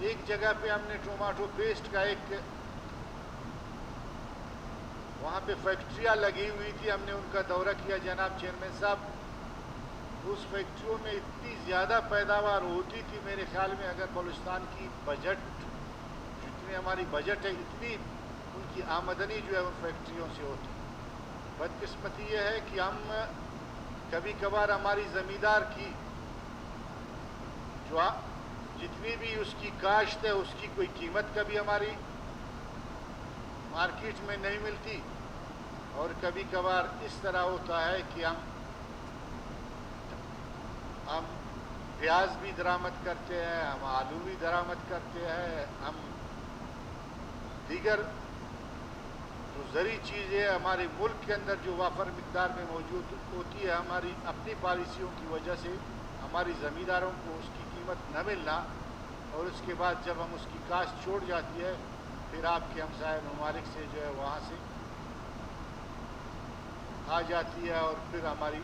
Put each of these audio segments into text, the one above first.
ایک جگہ پہ ہم نے ٹومیٹو پیسٹ کا ایک وہاں پہ فیکٹریاں لگی ہوئی تھی، ہم نے ان کا دورہ کیا جناب چیئرمین صاحب. اس فیکٹریوں میں اتنی زیادہ پیداوار ہوتی تھی، میرے خیال میں اگر بلوچستان کی بجٹ جتنی ہماری بجٹ ہے اتنی ان کی آمدنی جو ہے ان فیکٹریوں سے ہوتی. بدقسمتی یہ ہے کہ ہم کبھی کبھار ہماری زمیندار کی جو جتنی بھی اس کی کاشت ہے اس کی کوئی قیمت کبھی ہماری مارکیٹ میں نہیں ملتی، اور کبھی کبھار اس طرح ہوتا ہے کہ ہم پیاز بھی درآمد کرتے ہیں، ہم آلو بھی درآمد کرتے ہیں، ہم دیگر جو زرعی چیزیں ہمارے ملک کے اندر جو وافر مقدار میں موجود ہوتی ہے، ہماری اپنی پالیسیوں کی وجہ سے ہماری زمینداروں کو اس کی قیمت نہ ملنا، اور اس کے بعد جب ہم اس کی کاشت چھوڑ جاتی ہے پھر آپ کے ہمسائے ممالک سے جو ہے وہاں سے آ جاتی ہے، اور پھر ہماری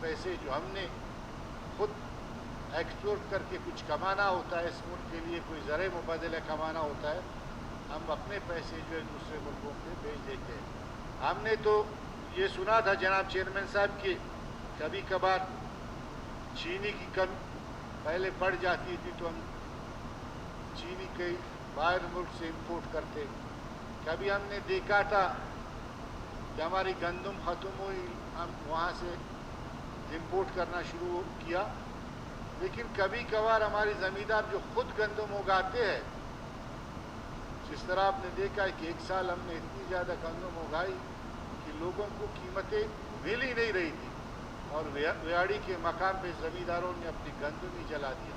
پیسے جو ہم نے خود ایکسپورٹ کر کے کچھ کمانا ہوتا ہے، اس ملک کے لیے کوئی زرعی مبادلہ کمانا ہوتا ہے، ہم اپنے پیسے جو ہے دوسرے ملکوں پہ بھیج دیتے ہیں. ہم نے تو یہ سنا تھا جناب چیئرمین صاحب کہ کبھی کبھار چینی کی کمی پہلے بڑھ جاتی تھی تو ہم چینی کے باہر ملک سے امپورٹ کرتے. کبھی ہم نے دیکھا تھا کہ ہماری گندم ختم ہوئی، ہم وہاں سے امپورٹ کرنا شروع کیا. لیکن کبھی کبھار ہماری زمیندار جو خود گندم اگاتے ہیں، جس طرح آپ نے دیکھا ہے کہ ایک سال ہم نے اتنی زیادہ گندم اگائی کہ لوگوں کو قیمتیں مل ہی نہیں رہی تھی، اور ویاڑی کے مقام پہ زمینداروں نے اپنی گندم ہی جلا دیا.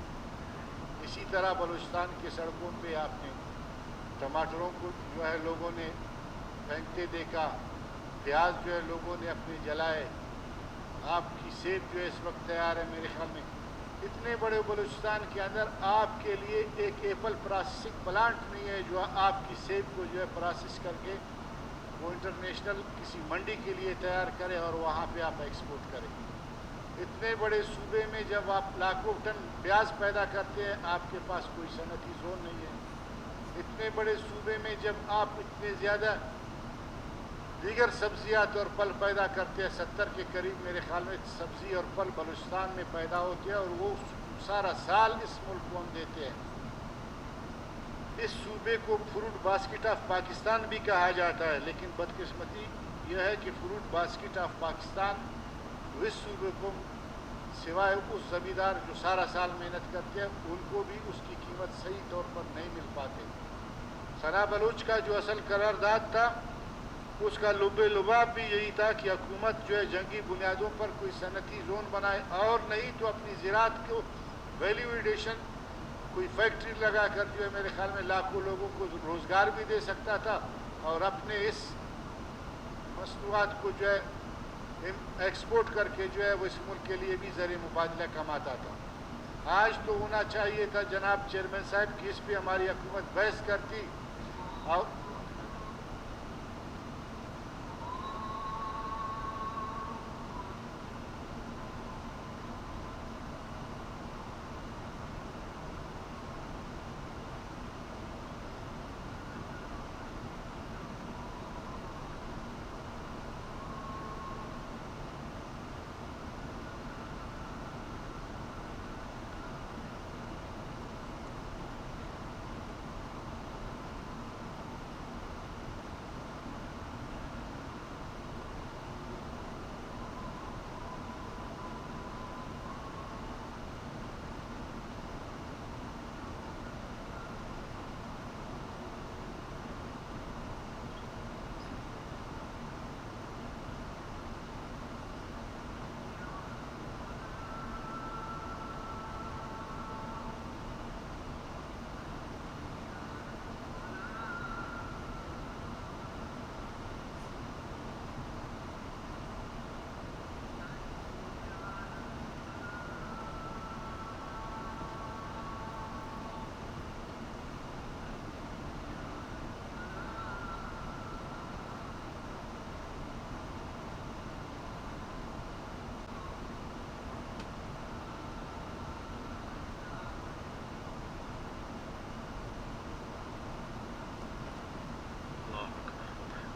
اسی طرح بلوچستان کے سڑکوں پہ آپ نے ٹماٹروں کو جو ہے لوگوں نے پھینکتے دیکھا، پیاز جو ہے لوگوں نے اپنے جلائے. آپ کی سیب جو ہے اس وقت تیار ہے، میرے خیال میں اتنے بڑے بلوچستان کے اندر آپ کے لیے ایک ایپل پروسیسنگ پلانٹ نہیں ہے جو آپ کی سیب کو جو ہے پروسیس کر کے وہ انٹرنیشنل کسی منڈی کے لیے تیار کرے اور وہاں پہ آپ ایکسپورٹ کریں. اتنے بڑے صوبے میں جب آپ لاکھوں ٹن پیاز پیدا کرتے ہیں، آپ کے پاس کوئی صنعتی زون نہیں ہے. اتنے بڑے صوبے میں جب آپ اتنے زیادہ دیگر سبزیات اور پھل پیدا کرتے ہیں، 70 کے قریب میرے خیال میں سبزی اور پھل بلوچستان میں پیدا ہوتے ہیں، اور وہ سارا سال اس ملک کو ہم دیتے ہیں. اس صوبے کو فروٹ باسکٹ آف پاکستان بھی کہا جاتا ہے، لیکن بدقسمتی یہ ہے کہ فروٹ باسکٹ آف پاکستان اس صوبے کو سوائے اس زمیندار جو سارا سال محنت کرتے ہیں ان کو بھی اس کی قیمت صحیح طور پر نہیں مل پاتے. ثنا بلوچ کا جو اصل قرارداد تھا اس کا لب لباب بھی یہی تھا کہ حکومت جو ہے جنگی بنیادوں پر کوئی صنعتی زون بنائے، اور نہیں تو اپنی زراعت کو ویلیو ایڈیشن کوئی فیکٹری لگا کر جو ہے میرے خیال میں لاکھوں لوگوں کو روزگار بھی دے سکتا تھا، اور اپنے اس مصنوعات کو جو ہے ایکسپورٹ کر کے جو ہے وہ اس ملک کے لیے بھی زرعی مبادلہ کماتا تھا. آج تو ہونا چاہیے تھا جناب چیئرمین صاحب کہ اس پہ ہماری حکومت بحث کرتی، اور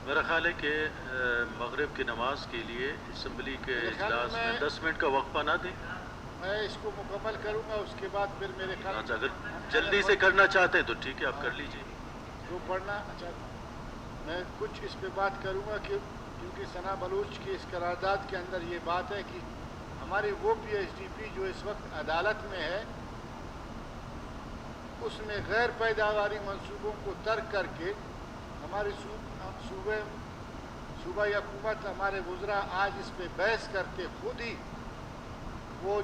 میرا خیال ہے کہ مغرب کی نماز کے لیے اسمبلی کے اجلاس میں 10 منٹ کا وقفہ نہ دیں. میں اس کو مکمل کروں گا، اس کے بعد پھر میرے خیال اگر جلدی سے کرنا چاہتے ہیں تو ٹھیک ہے، آپ کر لیجیے. جو پڑھنا اچھا، میں کچھ اس پہ بات کروں گا کہ کیونکہ ثنا بلوچ کی اس قرارداد کے اندر یہ بات ہے کہ ہماری وہ پی ایچ ڈی پی جو اس وقت عدالت میں ہے، اس میں غیر پیداواری منصوبوں کو ترک کر کے ہماری صوبائی حکومت، ہمارے وزراء آج اس پہ بحث کرتے خود ہی وہ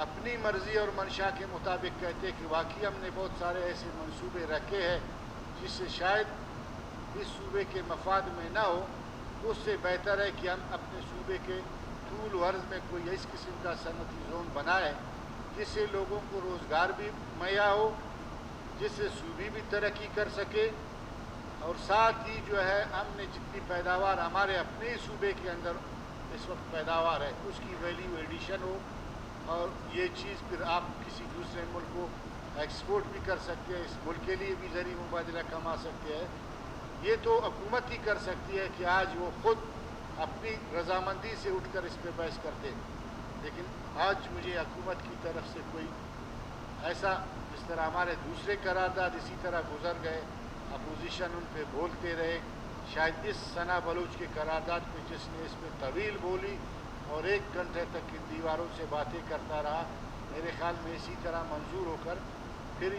اپنی مرضی اور منشا کے مطابق کہتے کہ واقعی ہم نے بہت سارے ایسے منصوبے رکھے ہیں جس سے شاید اس صوبے کے مفاد میں نہ ہو. اس سے بہتر ہے کہ ہم اپنے صوبے کے طول و عرض میں کوئی اس قسم کا صنعتی زون بنائے جس سے لوگوں کو روزگار بھی مہیا ہو، جس سے صوبے بھی ترقی کر سکے، اور ساتھ ہی جو ہے ہم نے جتنی پیداوار ہمارے اپنے صوبے کے اندر اس وقت پیداوار ہے اس کی ویلیو ایڈیشن ہو، اور یہ چیز پھر آپ کسی دوسرے ملک کو ایکسپورٹ بھی کر سکتے ہیں، اس ملک کے لیے بھی زرعی مبادلہ کما سکتے ہیں. یہ تو حکومت ہی کر سکتی ہے کہ آج وہ خود اپنی رضامندی سے اٹھ کر اس پہ بحث کرتے. لیکن آج مجھے حکومت کی طرف سے کوئی ایسا، جس طرح ہمارے دوسرے قرارداد اسی طرح گزر گئے، اپوزیشن ان پہ بولتے رہے، شاید اس ثنا بلوچ کے قرارداد پہ جس نے اس پہ طویل بولی اور 1 گھنٹے تک ان دیواروں سے باتیں کرتا رہا، میرے خیال میں اسی طرح منظور ہو کر پھر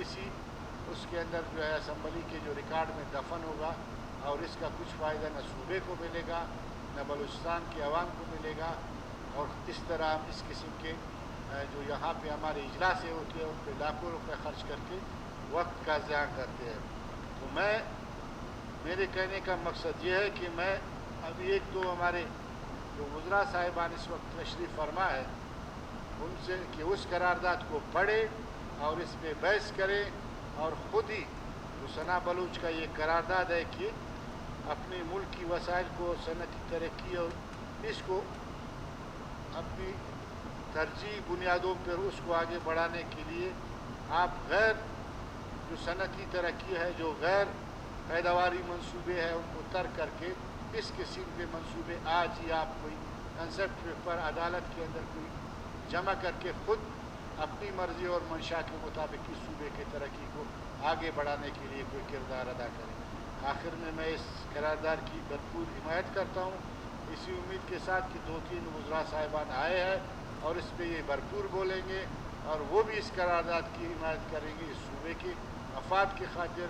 اس کے اندر جو ہے اسمبلی کے جو ریکارڈ میں دفن ہوگا، اور اس کا کچھ فائدہ نہ صوبے کو ملے گا نہ بلوچستان کے عوام کو ملے گا. اور اس طرح ہم اس قسم کے جو یہاں پہ ہمارے اجلاسیں ہوتے ہیں ان پہ لاکھوں روپے خرچ کر کے وقت کا ضیاع کرتے ہیں. تو میرے کہنے کا مقصد یہ ہے کہ میں ابھی ایک تو ہمارے جو وزراء صاحبان اس وقت تشریف فرما ہے ان سے کہ اس قرارداد کو پڑھے اور اس پہ بحث کرے، اور خود ہی جو ثنا بلوچ کا یہ قرارداد ہے کہ اپنے ملک کی وسائل کو، صنعتی ترقی اور اس کو اپنی ترجیح بنیادوں پر اس کو آگے بڑھانے کے لیے آپ غیر جو صنعتی ترقی ہے، جو غیر پیداواری منصوبے ہیں، ان کو ترک کر کے اس قسم کے منصوبے آج ہی آپ کوئی کنسپٹ پیپر عدالت کے اندر کوئی جمع کر کے خود اپنی مرضی اور منشا کے مطابق اس صوبے کے ترقی کو آگے بڑھانے کے لیے کوئی کردار ادا کریں. آخر میں اس قرارداد کی بھرپور حمایت کرتا ہوں، اسی امید کے ساتھ کہ 2-3 وزراء صاحبان آئے ہیں اور اس پہ یہ بھرپور بولیں گے اور وہ بھی اس قرارداد کی حمایت کریں گے اس صوبے کے مفاد کی خاطر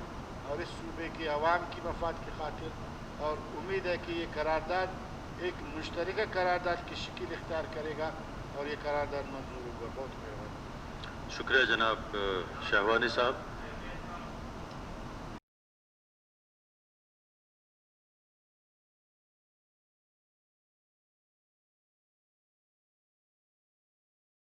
اور اس صوبے کے عوام کی مفاد کی خاطر. اور امید ہے کہ یہ قرارداد ایک مشترکہ قرارداد کی شکل اختیار کرے گا اور یہ قرارداد منظور ہوگا. بہت مہربانی. شکریہ جناب شہوانی صاحب.